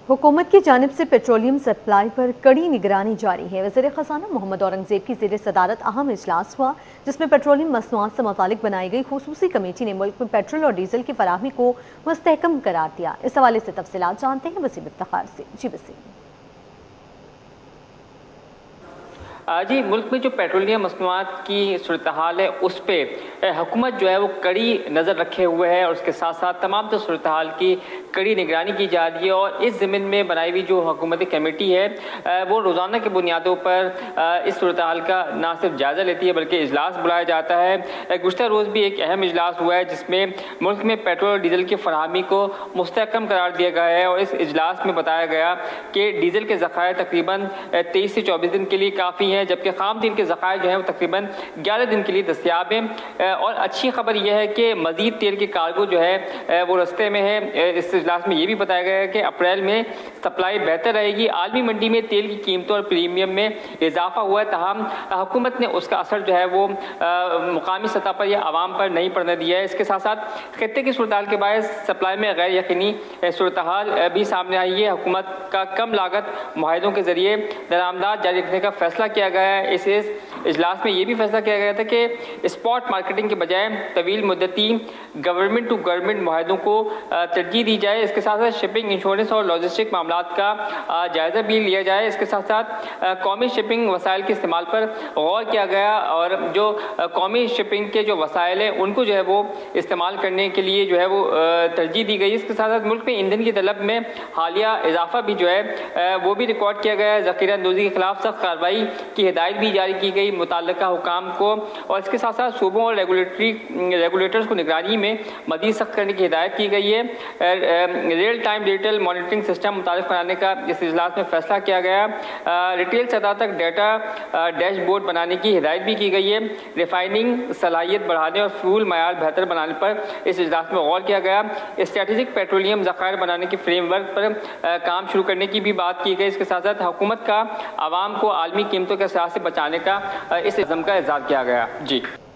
हुकूमत की जानिब से पेट्रोलियम सप्लाई पर कड़ी निगरानी जारी है। वज़ीर ख़ज़ाना मोहम्मद औरंगज़ेब की ज़ेर सदारत अहम इजलास हुआ, जिसमें पेट्रोलियम मसनूआत से मुतालिक बनाई गई खुसूसी कमेटी ने मुल्क में पेट्रोल और डीजल की फराहमी को मुस्तहकम करार दिया। इस हवाले से तफसीलात जानते हैं वसीम इफ्तिखार से। जी वसीम। जी, मुल्क में जो पेट्रोलियम मसनूआत की सूरत हाल है उस पर हुकूमत जो है वो कड़ी नज़र रखे हुए है और उसके साथ साथ तमाम तो सूरत हाल की कड़ी निगरानी की जा रही है। और इस ज़मीन में बनाई हुई जो हुकूमती कमेटी है वो रोज़ाना की बुनियादों पर इस सूरत हाल का ना सिर्फ जायज़ा लेती है बल्कि इजलास बुलाया जाता है। गुज़श्ता रोज़ भी एक अहम इजलास हुआ है जिसमें मुल्क में पेट्रोल और डीजल की फराहमी को मुस्तहकम करार दिया गया है। और इस इजलास में बताया गया कि डीजल के ज़खायर तकरीबन 23 से 24 दिन के लिए काफ़ी हैं, जबकि खाम तेल के ज़खायर जो हैं वो तकरीबन 11 दिन के लिए दस्तियाब हैं। और अच्छी खबर यह है कि मज़ीद तेल के कार्गो जो है वो रस्ते में है। इस इजलास में ये भी बताया गया है कि अप्रैल में सप्लाई बेहतर रहेगी। आलमी मंडी में तेल की कीमतों और प्रीमियम में इजाफा हुआ है, तमाम हुकूमत ने उसका असर जो है वो मुकामी सतह पर या आवाम पर नहीं पड़ने दिया है। इसके साथ साथ खत्ते की सूरत हाल के बायस सप्लाई में गैर यकीनी सूरत हाल भी सामने आई है। हुकूमत का कम लागत मुआहदों के जरिए दरामदाद जारी रखने का फैसला किया गया है। इस इजलास में ये भी फैसला किया गया था कि स्पॉट मार्केटिंग के बजाय तवील मुद्दती गवर्नमेंट टू गवर्नमेंट मुआहदों को तरजीह दी जाए। इसके साथ साथ शिपिंग, इंश्योरेंस और लॉजिस्टिक मामलात का जायज़ा भी लिया जाए। इसके साथ साथ कौमी शिपिंग वसाइल के इस्तेमाल पर गौर किया गया और जो कौमी शिपिंग के जो वसाइल हैं उनको जो है वो इस्तेमाल करने के लिए जो है वो तरजीह दी गई। इसके साथ साथ मुल्क में ईंधन की तलब में हालिया इजाफा भी जो है वो भी रिकॉर्ड किया गया है। ज़ख़ीरा अंदोज़ी के खिलाफ सख्त कार्रवाई की हिदायत भी जारी की गई मुतल्लिका हुकाम को। और इसके साथ साथ सूबों और रेगुलेटर्स को निगरानी में मज़ीद सख्त करने की हिदायत की गई है। Real time digital monitoring system मुतारिफ कराने का इस इजलास में फैसला किया गया। रिटेल सतह तक डाटा डैशबोर्ड बनाने की हिदायत भी की गई है। रिफाइनिंग सलाहियत बढ़ाने और फ्यूल मयार बेहतर बनाने पर इस इजलास में गौर किया गया। स्ट्रेटेजिक पेट्रोलियम ज़खायर बनाने के फ्रेमवर्क पर काम शुरू करने की भी बात की गई। इसके साथ साथ हुकूमत का आवाम को आलमी कीमतों के असर से बचाने का इस इज़्म का इज़हार किया गया। जी।